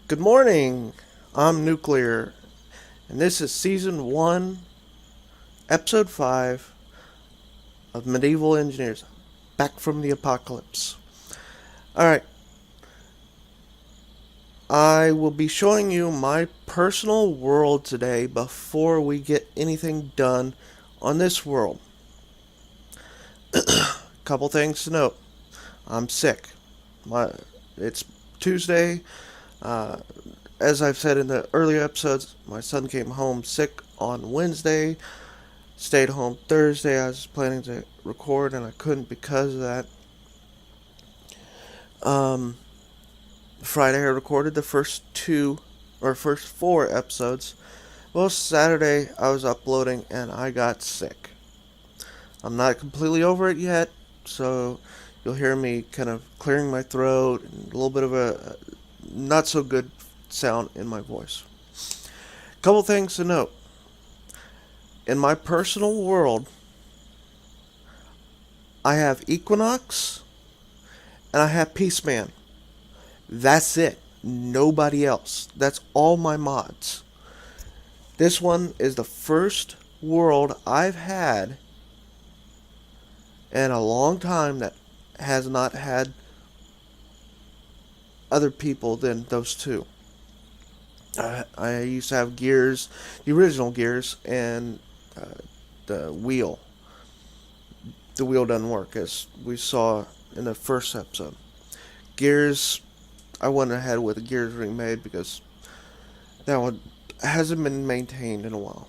Good morning. I'm Nuclear, and this is Season 1, Episode 5 of Medieval Engineers Back from the Apocalypse. Alright, I will be showing you my personal world today before we get anything done on this world. Couple things to note. I'm sick. It's Tuesday. As I've said in the earlier episodes, my son came home sick on Wednesday, stayed home Thursday. I was planning to record and I couldn't because of that. Friday I recorded the first four episodes. Well, Saturday I was uploading and I got sick. I'm not completely over it yet, so you'll hear me kind of clearing my throat and a little bit of a not so good sound in my voice. Couple things to note. In my personal world, I have Equinox and I have Peaceman. That's it. Nobody else. That's all my mods. This one is the first world I've had in a long time that has not had other people than those two. I used to have Gears, the original Gears, and the wheel. The wheel doesn't work, as we saw in the first episode. Gears, I went ahead with the Gears remade because that one hasn't been maintained in a while.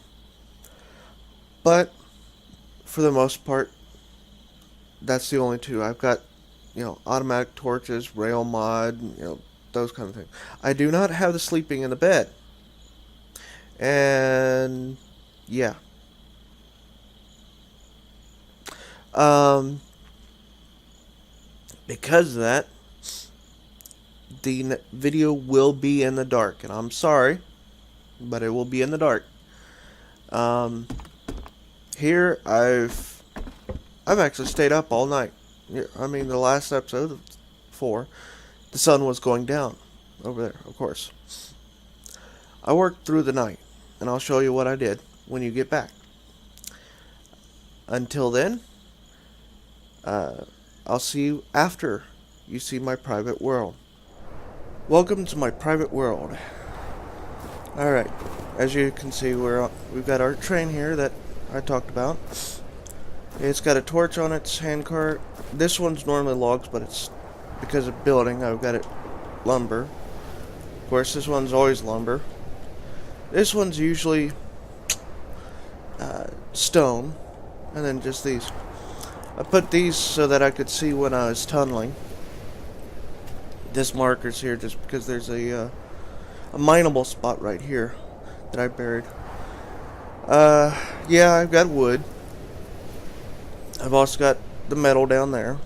But for the most part, that's the only two. I've got, automatic torches, rail mod, those kind of things. I do not have the sleeping in the bed. And yeah. Because of that, the video will be in the dark, and I'm sorry, but it will be in the dark. Here I've actually stayed up all night. I mean, the last episode, 4, the sun was going down over there, of course. I worked through the night, and I'll show you what I did when you get back. Until then, I'll see you after you see my private world. Welcome to my private world. Alright, as you can see, we've got our train here that I talked about. It's got a torch on its handcart. This one's normally logs, but it's because of building, I've got it lumber. Of course, this one's always lumber. This one's usually stone, and then just these. I put these so that I could see when I was tunneling. This marker's here just because there's a mineable spot right here that I buried. Yeah, I've got wood. I've also got the metal down there.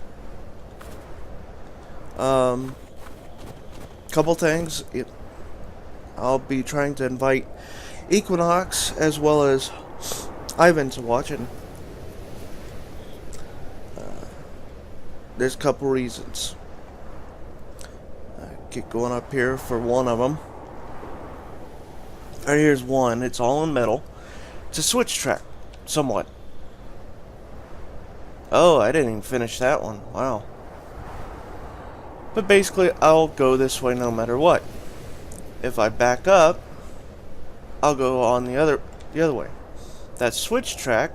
Couple things. I'll be trying to invite Equinox as well as Ivan to watch it. There's a couple reasons. Get going up here for one of them. Right here's one. It's all in metal. It's a switch track, somewhat. Oh, I didn't even finish that one. Wow. But basically, I'll go this way no matter what. If I back up, I'll go on the other way. That switch track,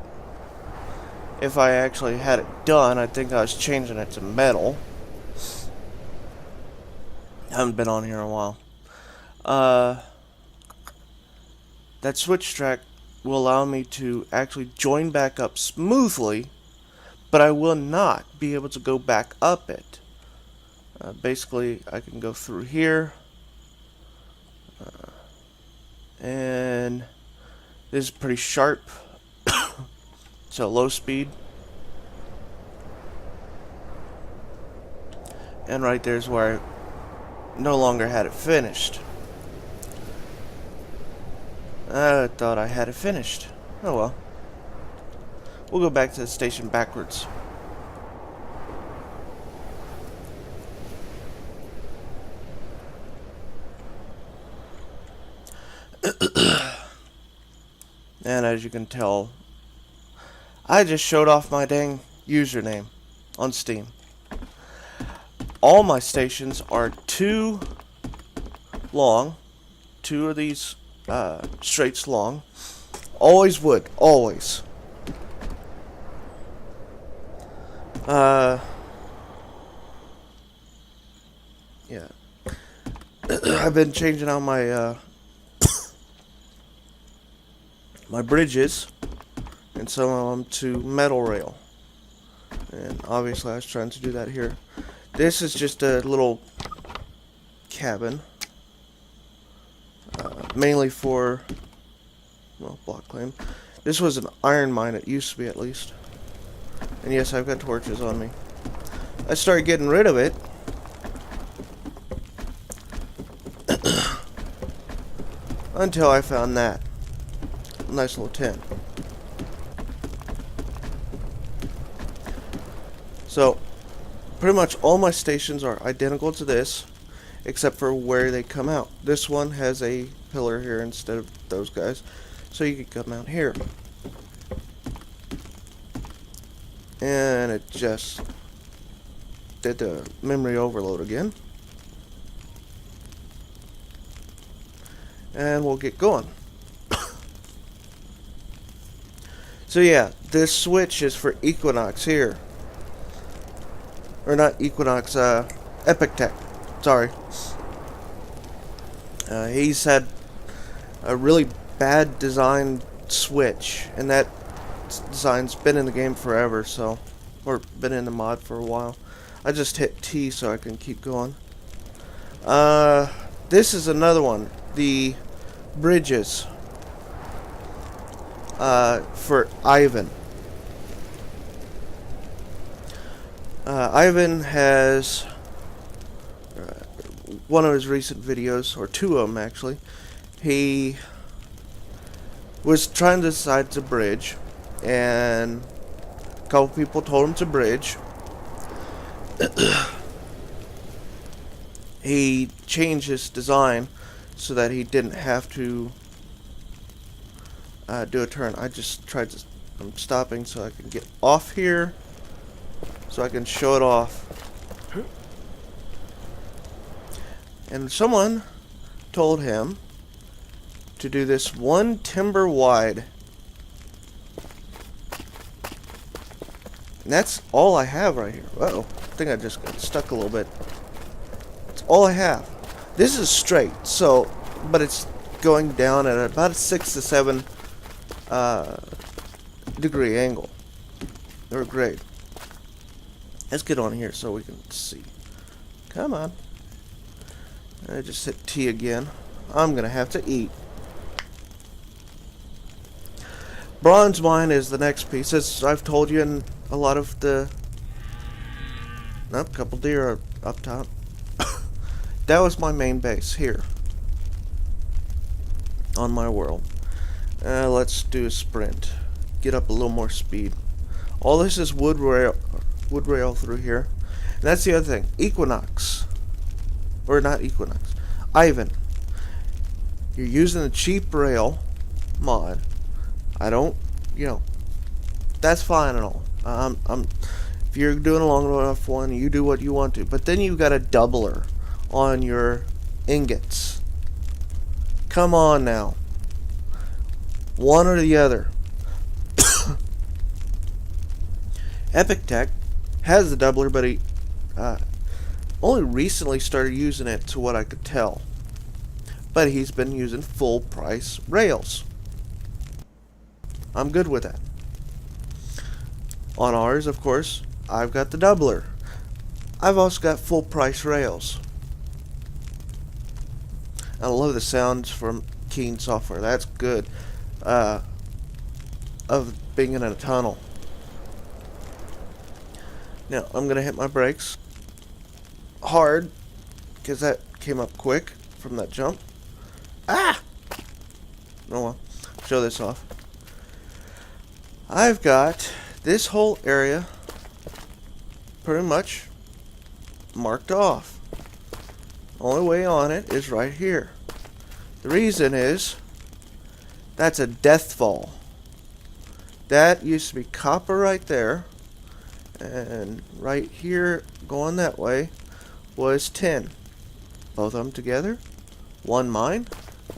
if I actually had it done, I think I was changing it to metal. I haven't been on here in a while. That switch track will allow me to actually join back up smoothly, but I will not be able to go back up it. Basically, I can go through here, and this is pretty sharp, so low speed. And right there's where I no longer had it finished. I thought I had it finished. Oh well. We'll go back to the station backwards. And as you can tell, I just showed off my dang username on Steam. All my stations are too long. Two of these straights long. Always wood. Always. Yeah. I've been changing out my my bridges and some of them to metal rail. And obviously I was trying to do that here. This is just a little cabin. Mainly for, well, block claim. This was an iron mine, it used to be at least. And yes, I've got torches on me. I started getting rid of it. Until I found that. Nice little tin. So, pretty much all my stations are identical to this, except for where they come out. This one has a pillar here instead of those guys, so you can come out here. And it just did the memory overload again. And we'll get going. So yeah, this switch is for Equinox here. Or not Equinox, EpikTek. Sorry. He's had a really bad design switch, and that design's been in the game forever, so, or been in the mod for a while. I just hit T so I can keep going. This is another one, the bridges, for Ivan. Ivan has one of his recent videos, or two of them actually, he was trying to decide to bridge, and a couple people told him to bridge. He changed his design so that he didn't have to do a turn. I just tried to, I'm stopping so I can get off here so I can show it off. And someone told him to do this one timber wide. And that's all I have right here. Uh-oh, I think I just got stuck a little bit. That's all I have. This is straight, so, but it's going down at about a 6 to 7 degree angle, or grade. Let's get on here so we can see. Come on. I just hit T again. I'm gonna have to eat. Bronze mine is the next piece. As I've told you in a lot of the... Nope, a couple deer are up top. That was my main base here. On my world. Let's do a sprint. Get up a little more speed. All this is wood rail through here. And that's the other thing. Equinox. Or not Equinox. Ivan. You're using the cheap rail mod. I don't, you know, that's fine and all. If you're doing a long enough one, you do what you want to. But then you've got a doubler on your ingots. Come on now. One or the other. EpikTek has the doubler, but he only recently started using it, to what I could tell. But he's been using full price rails. I'm good with that. On ours, of course, I've got the doubler. I've also got full price rails. I love the sounds from Keen software. That's good. Of being in a tunnel. Now, I'm going to hit my brakes hard, because that came up quick from that jump. Ah! Oh well, show this off. I've got this whole area pretty much marked off. Only way on it is right here. The reason is That's a death fall. That used to be copper right there. And right here, going that way, was tin. Both of them together. One mine.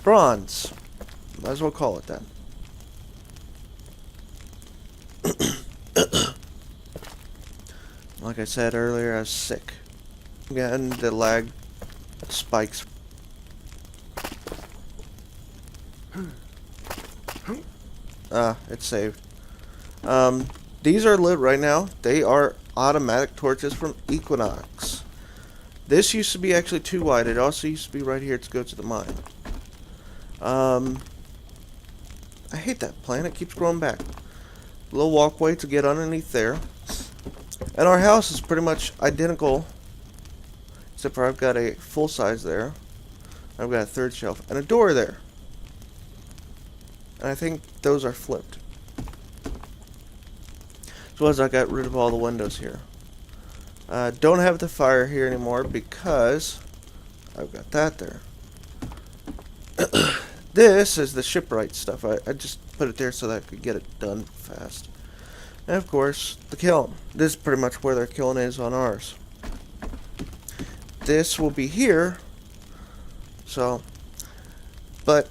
Bronze. Might as well call it that. Like I said earlier, I was sick. Again, the lag spikes. It's saved. These are lit right now. They are automatic torches from Equinox. This used to be actually too wide. It also used to be right here to go to the mine. I hate that plant. It keeps growing back. A little walkway to get underneath there. And our house is pretty much identical, except for I've got a full size there. I've got a third shelf and a door there. And I think those are flipped. So as I got rid of all the windows here. Don't have the fire here anymore because I've got that there. This is the shipwright stuff. I just put it there so that I could get it done fast. And of course, the kiln. This is pretty much where their kiln is on ours. This will be here. So, but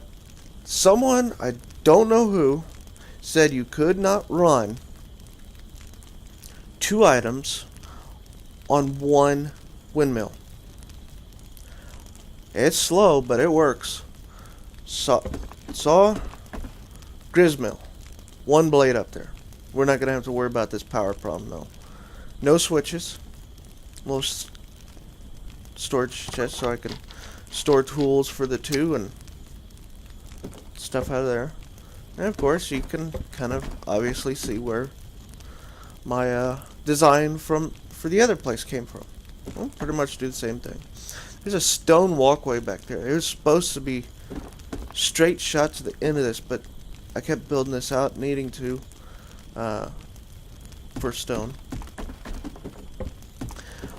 someone, I don't know who, said you could not run 2 items on one windmill. It's slow, but it works. Saw, gristmill, 1 blade up there. We're not going to have to worry about this power problem, though. No switches. Little storage chest so I can store tools for the 2 and stuff out of there. And of course, you can kind of obviously see where my design for the other place came from. We'll pretty much do the same thing. There's a stone walkway back there. It was supposed to be straight shot to the end of this, but I kept building this out, needing to for stone.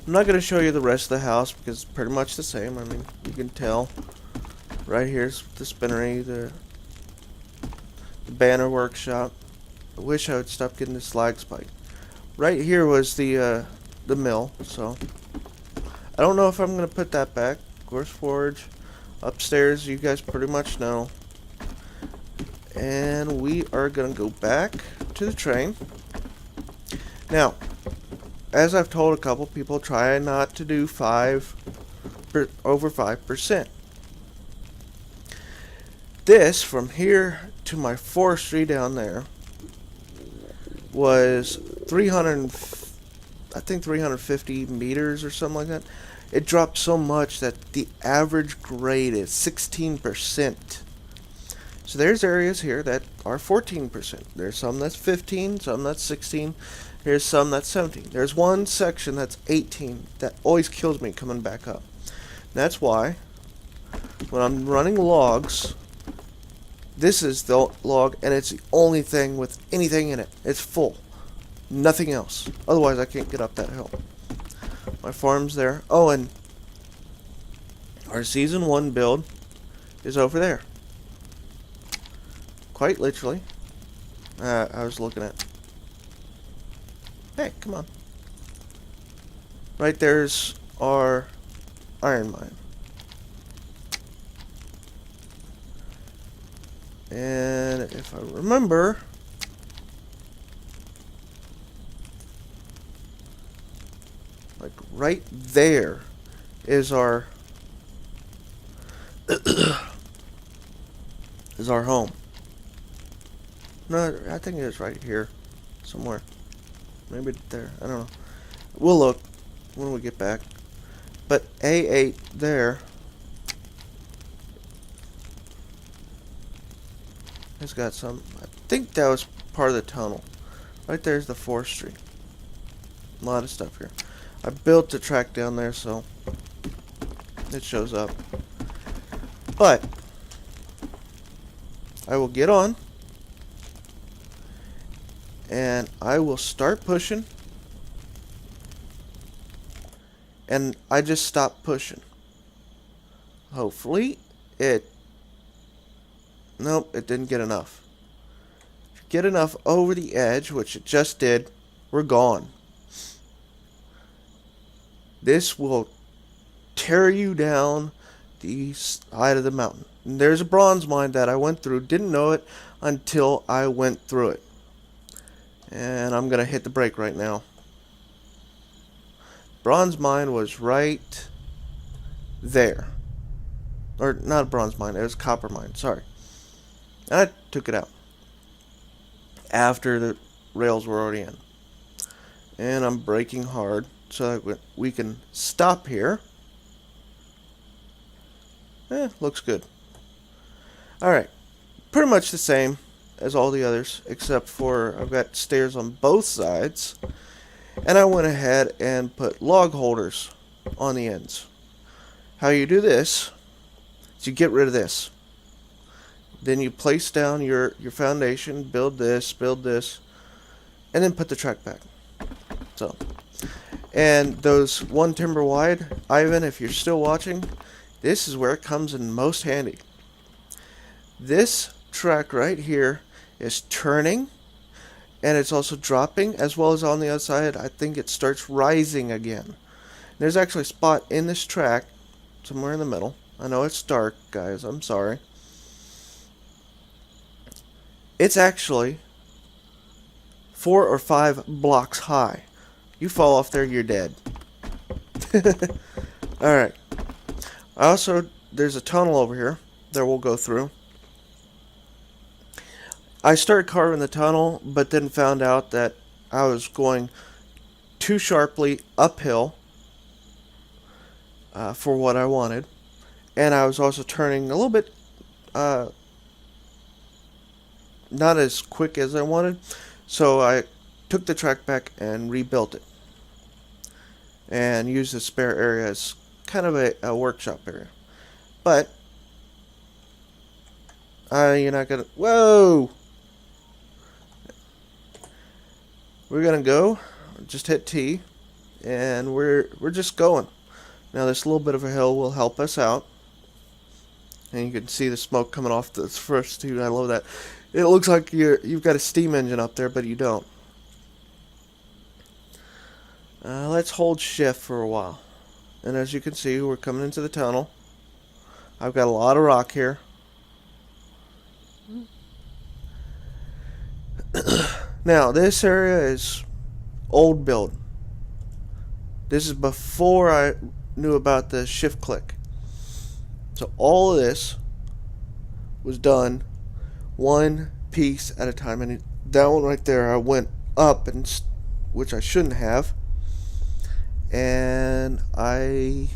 I'm not going to show you the rest of the house because it's pretty much the same. I mean, you can tell. Right here's the spinnery, the banner workshop. I wish I would stop getting this lag spike. Right here was the mill, so I don't know if I'm going to put that back. Of course, forge. Upstairs, you guys pretty much know. And we are going to go back to the train. Now, as I've told a couple people, try not to do over 5%. This, from here to my forestry down there, was 350 meters or something like that. It dropped so much that the average grade is 16%. So there's areas here that are 14%. There's some that's 15, some that's 16. Here's some that's 17. There's one section that's 18 that always kills me coming back up. That's why when I'm running logs, this is the log and it's the only thing with anything in it. It's full. Nothing else. Otherwise I can't get up that hill. My farm's there. Oh, and our season 1 build is over there. Quite literally. I was looking at. Hey, come on. Right there's our iron mine. And if I remember, like right there is our is our home. No, I think it is right here somewhere. Maybe there. I don't know. We'll look when we get back. But A8 there has got some. I think that was part of the tunnel. Right there's the forestry. A lot of stuff here. I built the track down there so it shows up. But I will get on and I will start pushing, and I just stop pushing. Hopefully it Nope, it didn't get enough. If you get enough over the edge, which it just did, we're gone. This will tear you down the side of the mountain. And there's a bronze mine that I went through. Didn't know it until I went through it. And I'm going to hit the brake right now. Bronze mine was right there. Or not a bronze mine, it was a copper mine, sorry. And I took it out after the rails were already in. And I'm braking hard so that we can stop here. Looks good. Alright, pretty much the same as all the others, except for I've got stairs on both sides. And I went ahead and put log holders on the ends. How you do this is you get rid of this. Then you place down your foundation, build this, and then put the track back. So, and those one timber wide, Ivan, if you're still watching, this is where it comes in most handy. This track right here is turning, and it's also dropping, as well as on the other side, I think it starts rising again. There's actually a spot in this track, somewhere in the middle. I know it's dark, guys, I'm sorry. It's actually 4 or 5 blocks high. You fall off there, you're dead. Alright. Also, there's a tunnel over here that we'll go through. I started carving the tunnel, but then found out that I was going too sharply uphill for what I wanted. And I was also turning a little bit not as quick as I wanted. So I took the track back and rebuilt it. And used the spare area as kind of a workshop area. But you're not gonna... Whoa! We're gonna go. Just hit T. And we're just going. Now this little bit of a hill will help us out. And you can see the smoke coming off the first two. I love that. It looks like you've got a steam engine up there, but you don't. Let's hold shift for a while. And as you can see, we're coming into the tunnel. I've got a lot of rock here. Now, this area is old build. This is before I knew about the shift click. So all of this was done one piece at a time. And that one right there, I went up, and which I shouldn't have. And I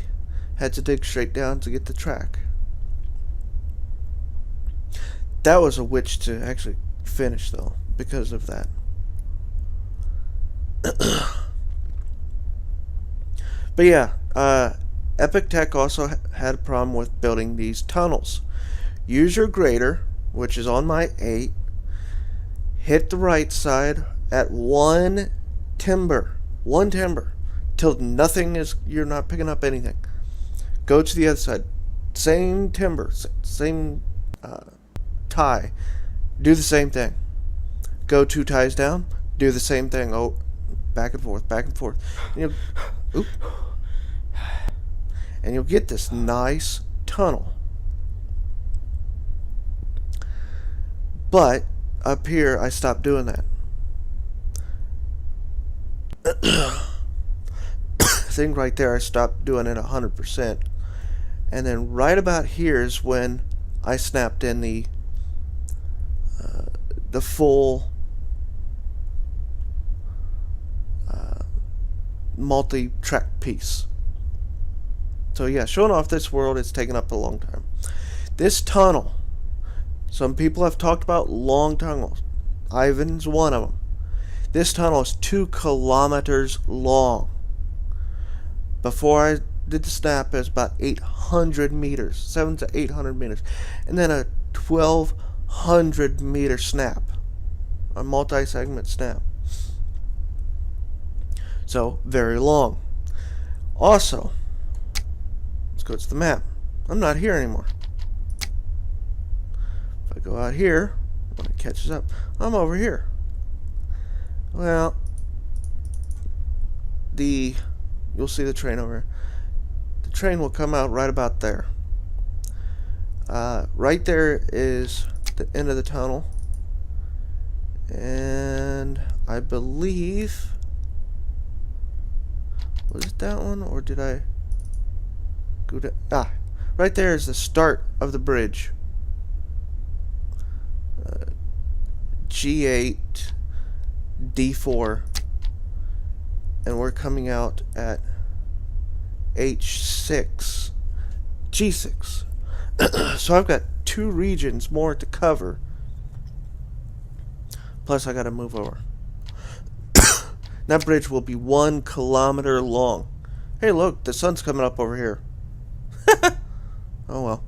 had to dig straight down to get the track. That was a witch to actually finish, though, because of that. But yeah, EpikTek also had a problem with building these tunnels. Use your grader, which is on my 8. Hit the right side at one timber, till nothing is, you're not picking up anything. Go to the other side, same timber, same tie. Do the same thing. Go 2 ties down, do the same thing. Oh, back and forth, back and forth. And you'll get this nice tunnel. But up here, I stopped doing that. Thing right there, I stopped doing it 100%. And then right about here is when I snapped in the full multi-track piece. So yeah, showing off this world, it's taken up a long time. This tunnel, some people have talked about long tunnels. Ivan's one of them. This tunnel is 2 kilometers long. Before I did the snap, it was about 800 meters, 700 to 800 meters, and then a 1,200 meter snap, a multi-segment snap. So very long. Also, let's go to the map. I'm not here anymore. If I If I go out here, when it catches up, I'm over here. Well, you'll see the train over here. The train will come out right about there. Right there is the end of the tunnel. And I believe... Was it that one, or did I go down? Right there is the start of the bridge. G8, D4, and we're coming out at H6, G6. So I've got 2 regions more to cover. Plus I gotta move over. That bridge will be 1 kilometer long. Hey look, the sun's coming up over here. Oh well.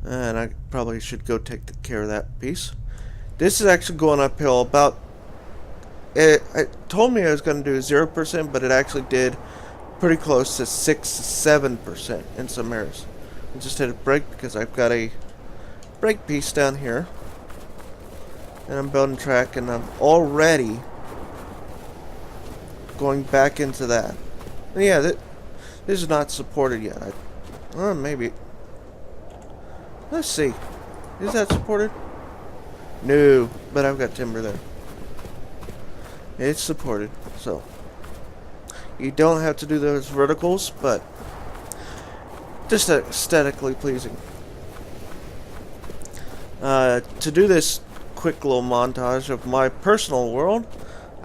And I probably should go take care of that piece. This is actually going uphill about... It told me I was going to do 0%, but it actually did pretty close to 6-7% in some areas. I just hit a break because I've got a brake piece down here. And I'm building track, and I'm already going back into that. And yeah, this is not supported yet. Maybe. Let's see. Is that supported? No, but I've got timber there. It's supported, so you don't have to do those verticals, but just aesthetically pleasing. To do this quick little montage of my personal world,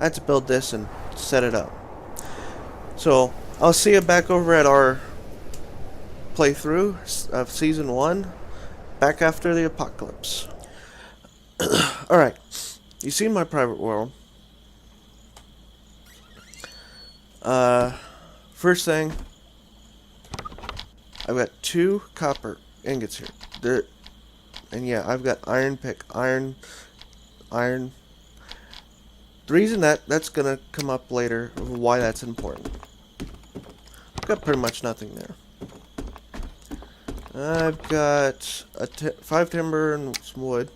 I had to build this and set it up. So I'll see you back over at our playthrough of Season 1, back after the apocalypse. Alright, you see my private world. First thing, I've got 2 copper ingots here. And yeah, I've got iron pick, iron. The reason that's gonna come up later, why that's important. I've got pretty much nothing there. I've got 5 timber and some wood.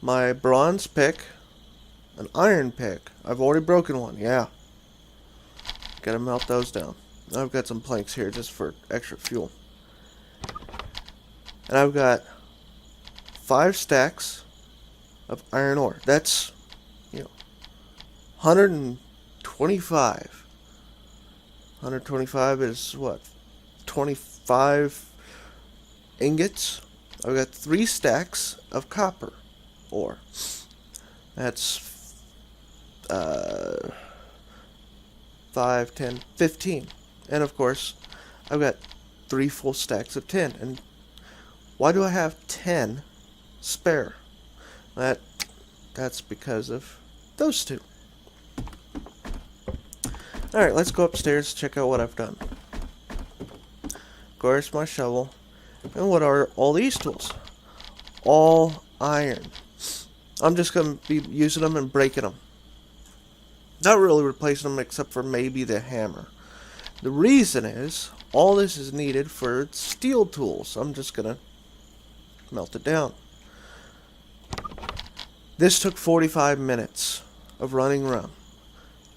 My bronze pick, an iron pick. I've already broken one, yeah. Gotta melt those down. I've got some planks here just for extra fuel. And I've got 5 stacks of iron ore. That's, 125. 125 is what? 25 ingots. I've got 3 stacks of copper ore. That's 5, 10, 15. And of course, I've got 3 full stacks of tin. And why do I have 10 spare? That's because of those 2. Alright, let's go upstairs and check out what I've done. Of course, my shovel. And what are all these tools? All iron. I'm just going to be using them and breaking them. Not really replacing them except for maybe the hammer. The reason is, all this is needed for steel tools. I'm just going to melt it down. This took 45 minutes of running around.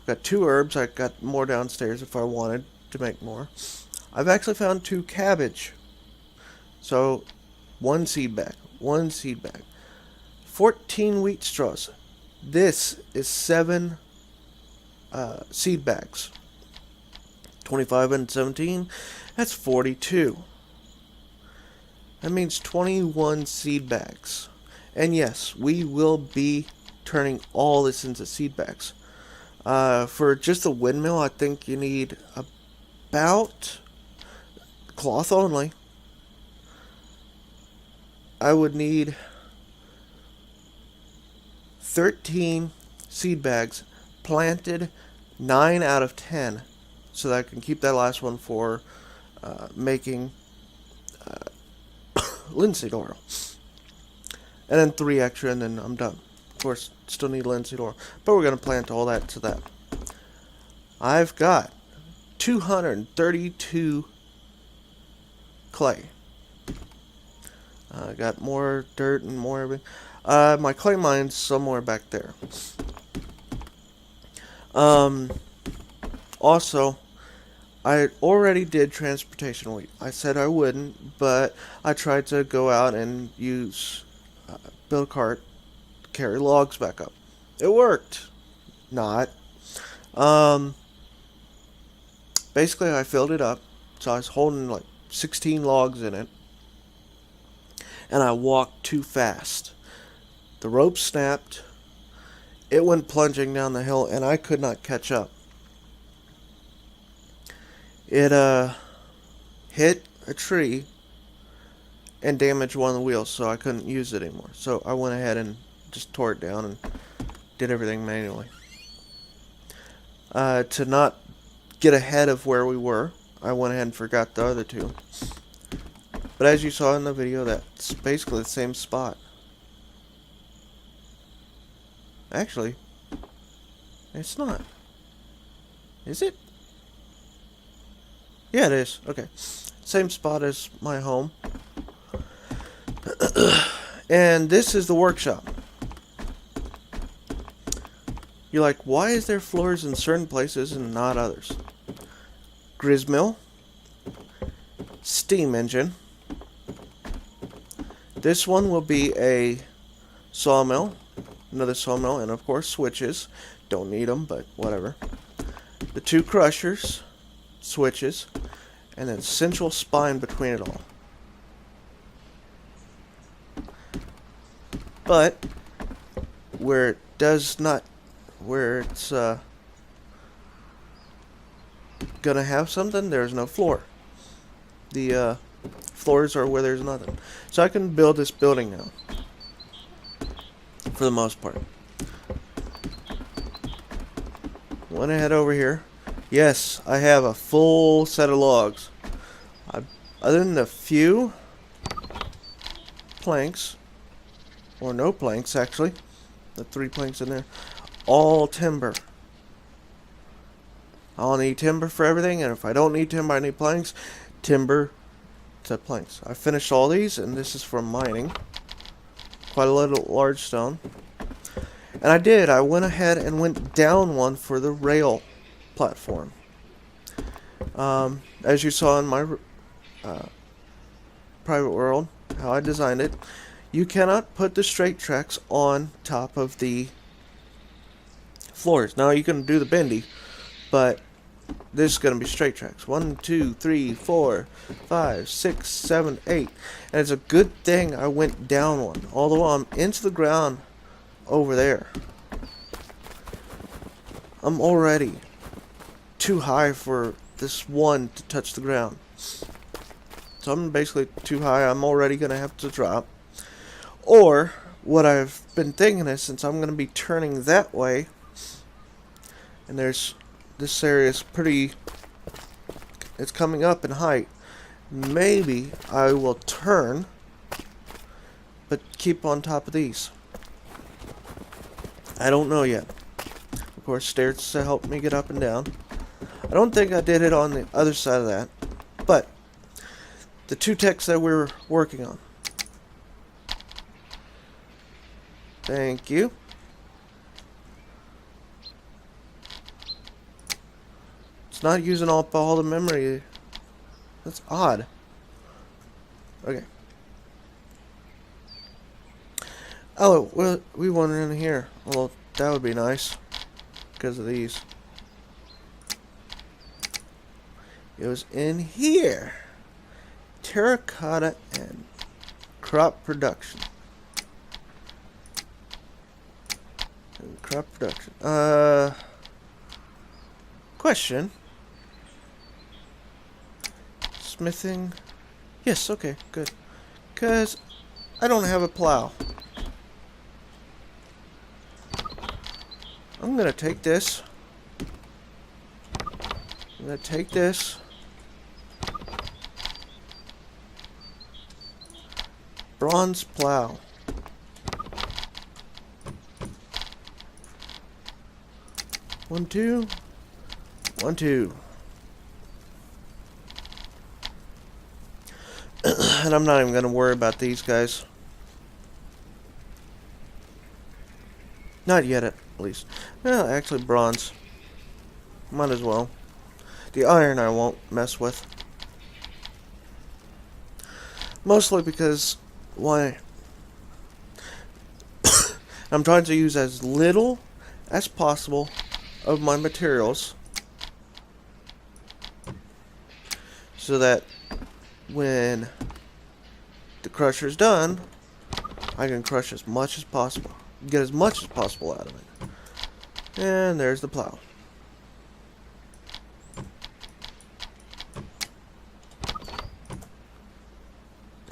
Got 2 herbs. I got more downstairs if I wanted to make more. I've actually found 2 cabbage. So, 1 seed bag. 1 seed bag. 14 wheat straws. This is 7 seed bags. 25 and 17. That's 42. That means 21 seed bags. And yes, we will be turning all this into seed bags. For just the windmill, I think you need about, cloth only, I would need 13 seed bags planted, 9 out of 10, so that I can keep that last one for making linseed oil. And then 3 extra, and then I'm done. Of course, still need linseed oil, but we're going to plant all that to that. I've got 232 clay. I got more dirt and more everything. My clay mine's somewhere back there. Also, I already did transportation week. I said I wouldn't, but I tried to go out and use build a cart to carry logs back up. It worked. Not. Um, Basically, I filled it up, so I was holding like 16 logs in it, and I walked too fast. The rope snapped. It went plunging down the hill, and I could not catch up. It hit a tree and damaged one of the wheels, so I couldn't use it anymore. So I went ahead and just tore it down and did everything manually. To not get ahead of where we were, I went ahead and forgot the other two. But as you saw in the video, that's basically the same spot. Actually, it's not. Is it? Yeah, it is. Okay. Same spot as my home. And this is the workshop. You're like, why is there floors in certain places and not others? Gristmill. Steam engine. This one will be a sawmill. Another sawmill, and of course switches. Don't need them, but whatever. The two crushers. Switches. And then central spine between it all. But where it does not, where it's gonna have something, there's no floor. The floors are where there's nothing. So I can build this building now, for the most part. Went ahead over here. Yes, I have a full set of logs. Other than a few planks, or no planks actually, the 3 planks in there, all timber. I'll need timber for everything, and if I don't need timber, I need planks. Timber to planks. I finished all these, and this is from mining. Quite a little large stone. And I went ahead and went down one for the rail platform. As you saw in my private world, how I designed it, you cannot put the straight tracks on top of the floors. Now you can do the bendy, but this is going to be straight tracks. 1, 2, 3, 4, 5, 6, 7, 8. And it's a good thing I went down one, although I'm into the ground over there. I'm already too high for this one to touch the ground. So I'm basically too high. I'm already going to have to drop. Or what I've been thinking is, since I'm going to be turning that way, and there's this area is pretty, it's coming up in height, maybe I will turn but keep on top of these. I don't know yet. Of course, stairs to help me get up and down. I don't think I did it on the other side of that, but the two techs that we're working on. Thank you. It's not using up all the memory. That's odd. Okay. Oh, well, we want it in here. Well, that would be nice because of these. It was in here. Terracotta and crop production. And crop production. Question. Smithing. Yes, okay, good. Because I don't have a plow. I'm going to take this. I'm going to take this. Bronze plow. One, two. 1, 2. And I'm not even going to worry about these guys. Not yet, at least. Well, actually, bronze. Might as well. The iron I won't mess with. Mostly because, why? I'm trying to use as little as possible of my materials so that when the crusher's done, I can crush as much as possible. Get as much as possible out of it. And there's the plow.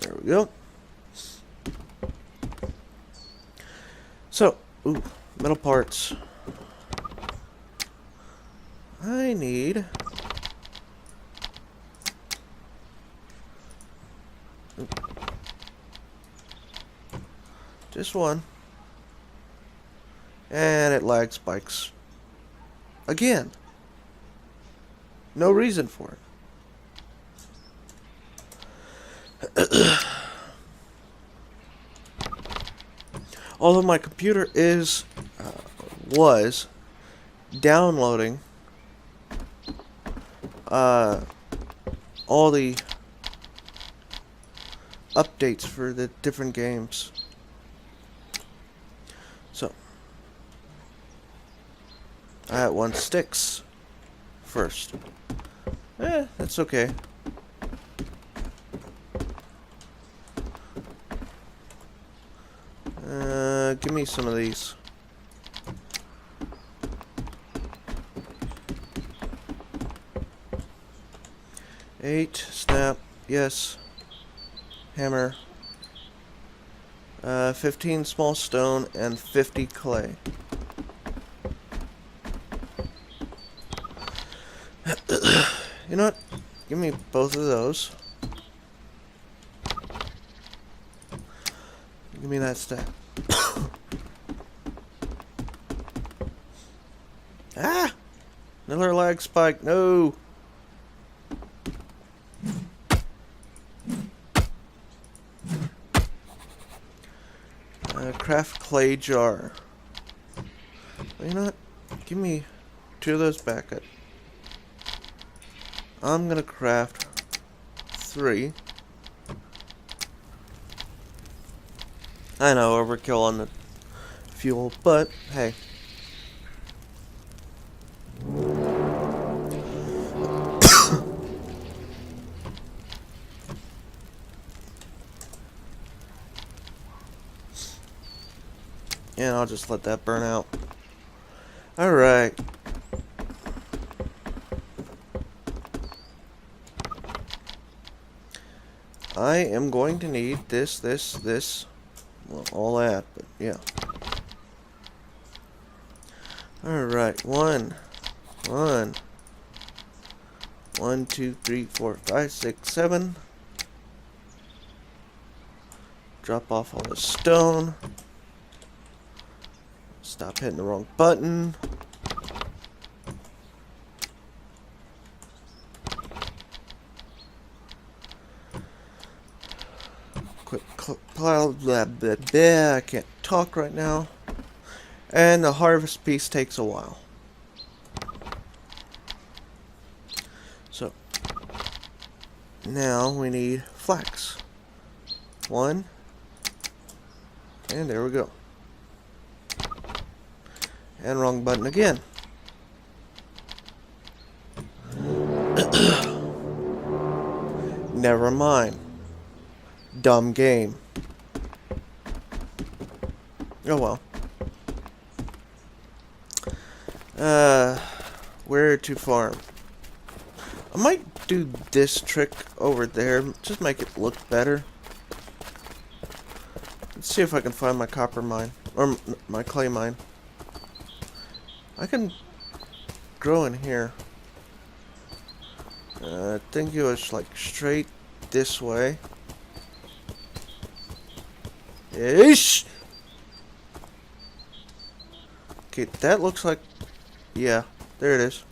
There we go. So, ooh, metal parts. I need... just one. And it lag spikes. Again. No reason for it. Although my computer was downloading all the updates for the different games. So that one sticks first. That's okay. Give me some of these. Eight, snap, yes. Hammer. 15 small stone and 50 clay. You know what? Give me both of those. Give me that stack. Ah! Another lag spike. No! Craft clay jar. You know what? Give me 2 of those back. I'm gonna craft 3. I know, overkill on the fuel, but hey. And I'll just let that burn out. Alright. I am going to need this. Well, all that, but yeah. Alright, 1, 2, 3, 4, 5, 6, 7. Drop off all the stone. Stop hitting the wrong button. Quick blah, blah, blah, blah. I can't talk right now. And the harvest piece takes a while. So now we need flax. 1. And there we go. And wrong button again. Never mind. Dumb game. Oh well. Where to farm? I might do this trick over there. Just make it look better. Let's see if I can find my copper mine. Or my clay mine. I can grow in here. I think it was like straight this way. Ish! Okay, that looks like... yeah, there it is.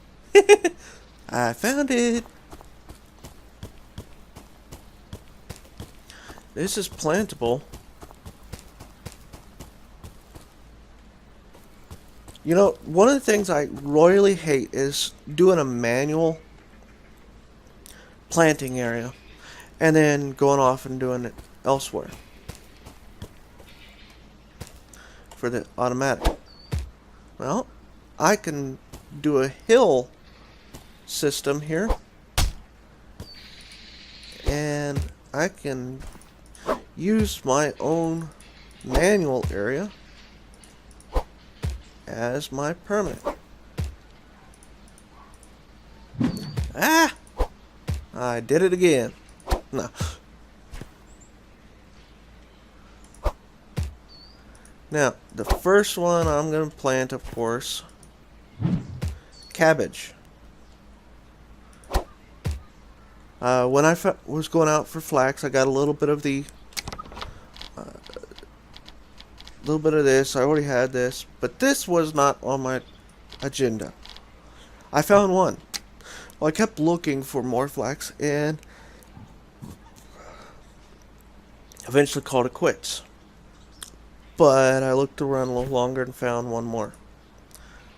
I found it! This is plantable. You know, one of the things I royally hate is doing a manual planting area and then going off and doing it elsewhere for the automatic. Well, I can do a hill system here, and I can use my own manual area as my permanent. Ah! I did it again. No. Now, the first one I'm going to plant, of course, cabbage. When I was going out for flax, I got a little bit of this. I already had this, but this was not on my agenda. I found one. Well, I kept looking for more flax and eventually called it quits. But I looked around a little longer and found one more.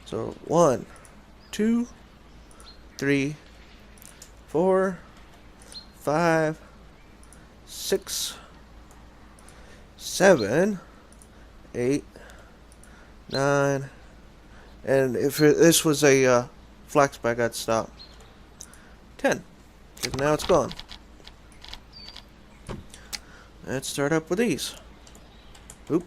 So 1, 2, 3, 4, 5, 6, 7, 8, 9, and if this was a flax bag, I'd stop. 10, because now it's gone. Let's start up with these. Oop.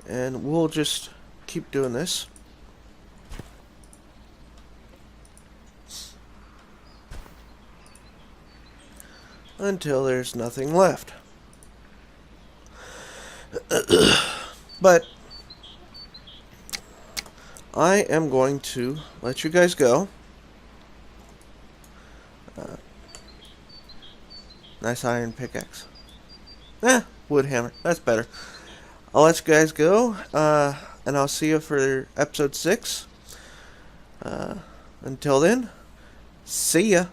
And we'll just keep doing this. Until there's nothing left. But I am going to let you guys go. Nice iron pickaxe. Wood hammer. That's better. I'll let you guys go, and I'll see you for episode 6. Until then, see ya.